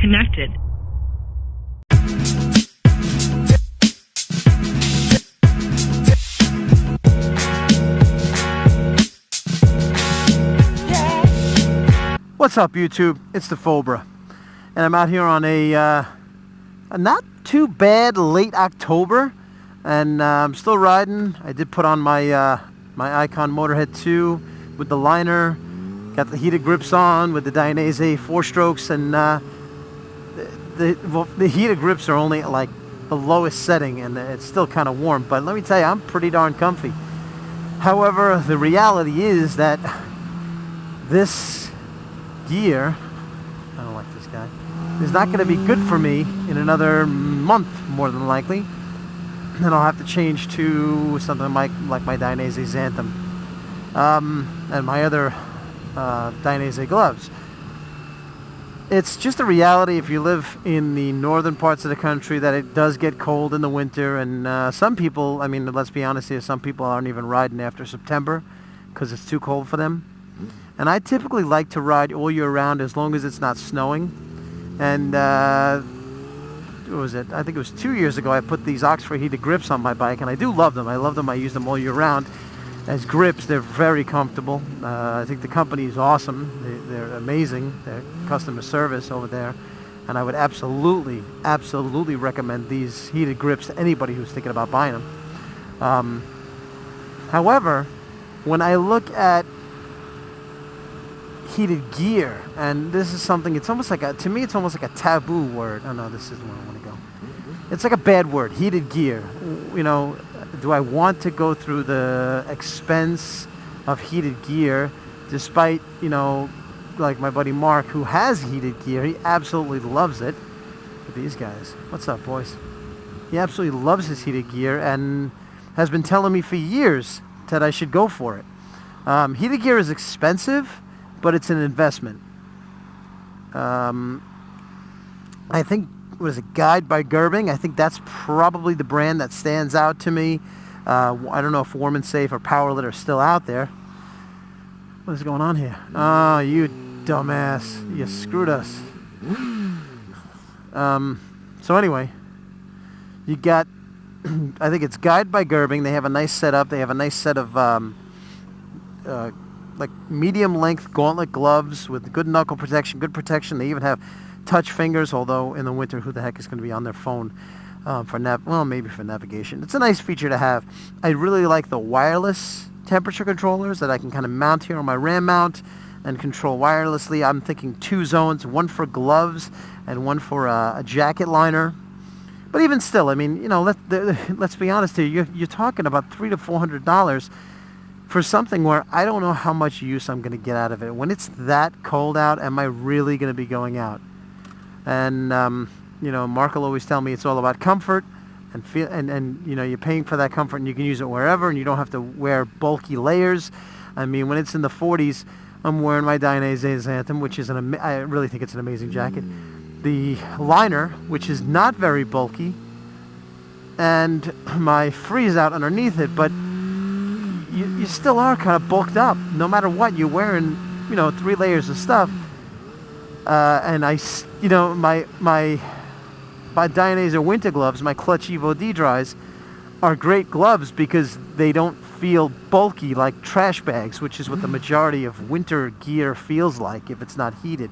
connected. What's up, YouTube? It's dafobra, and I'm out here on a not too bad late October, and I'm still riding. I did put on my my Icon Motorhead 2 with the liner, got the heated grips on with the Dainese 4-strokes, and the heated grips are only at like the lowest setting, and it's still kind of warm. But let me tell you, I'm pretty darn comfy. However, the reality is that this gear, I don't like this guy, is not going to be good for me in another month, more than likely. And I'll have to change to something like my Dainese Xantum and my other Dainese gloves. It's just a reality if you live in the northern parts of the country that it does get cold in the winter, and some people, I mean, let's be honest here, some people aren't even riding after September because it's too cold for them. And I typically like to ride all year round as long as it's not snowing. And what was it? I think it was 2 years ago I put these Oxford heated grips on my bike, and I do love them. I love them. I use them all year round as grips. They're very comfortable. I think the company is awesome. They're amazing. Their customer service over there. And I would absolutely recommend these heated grips to anybody who's thinking about buying them. However, when I look at heated gear, and this is something, it's almost like to me it's almost like a taboo word. Oh no, this isn't where I want to go. It's like a bad word, heated gear. You know, do I want to go through the expense of heated gear, despite, you know, like my buddy Mark, who has heated gear, he absolutely loves it. Look at these guys. What's up, boys? He absolutely loves his heated gear and has been telling me for years that I should go for it. Heated gear is expensive, but it's an investment. I think, what is it, Guide by Gerbing? I think that's probably the brand that stands out to me. I don't know if Warm and Safe or Powerlit are still out there. What is going on here? Oh, you dumbass. You screwed us. So anyway, you got, I think it's Guide by Gerbing. They have a nice setup. They have a nice set of like medium length gauntlet gloves with good knuckle protection, good protection. They even have touch fingers, although in the winter, who the heck is going to be on their phone well, maybe for navigation. It's a nice feature to have. I really like the wireless temperature controllers that I can kind of mount here on my RAM mount and control wirelessly. I'm thinking 2 zones, one for gloves and one for a jacket liner. But even still, I mean, you know, let's be honest here. You're talking about $300 to $400 for something where I don't know how much use I'm going to get out of it. When it's that cold out, am I really going to be going out? And, you know, Mark will always tell me it's all about comfort and feel, and you know, you're paying for that comfort and you can use it wherever and you don't have to wear bulky layers. I mean, when it's in the 40s, I'm wearing my Dainese Xantum, which is I really think it's an amazing jacket. The liner, which is not very bulky, and my freeze out underneath it, but you still are kind of bulked up. No matter what, you're wearing, you know, 3 layers of stuff. And you know, my Dainese winter gloves, my Clutch Evo D-Dries, are great gloves because they don't feel bulky like trash bags, which is what the majority of winter gear feels like if it's not heated.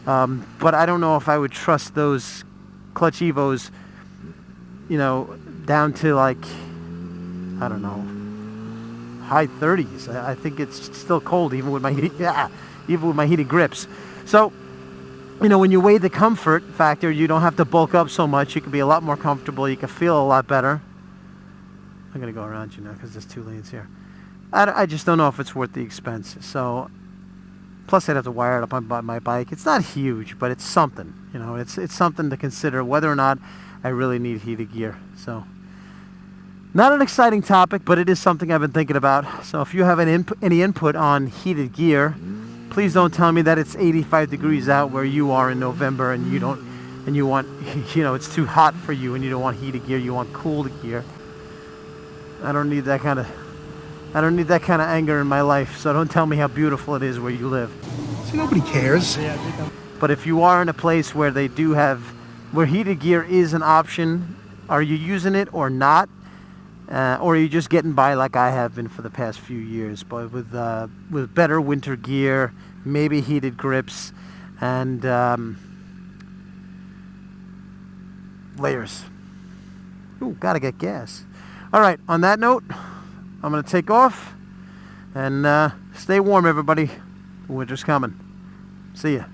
But I don't know if I would trust those Clutch Evos, you know, down to like, I don't know, high 30s. I think it's still cold even with my heated grips. So, you know, when you weigh the comfort factor, you don't have to bulk up so much. You can be a lot more comfortable. You can feel a lot better. I'm going to go around you now because there's 2 lanes here. I just don't know if it's worth the expense. So, plus I'd have to wire it up on my bike. It's not huge, but it's something. You know, it's something to consider whether or not I really need heated gear. So, not an exciting topic, but it is something I've been thinking about. So if you have any input on heated gear, please don't tell me that it's 85 degrees out where you are in November and you want, you know, it's too hot for you and you don't want heated gear, you want cooled gear. I don't need that kind of anger in my life, so don't tell me how beautiful it is where you live. See, nobody cares. But if you are in a place where they do have, where heated gear is an option, are you using it or not? Or are you just getting by like I have been for the past few years, but with better winter gear, maybe heated grips, and layers. Ooh, gotta get gas. All right, on that note, I'm gonna take off, and stay warm, everybody. Winter's coming. See ya.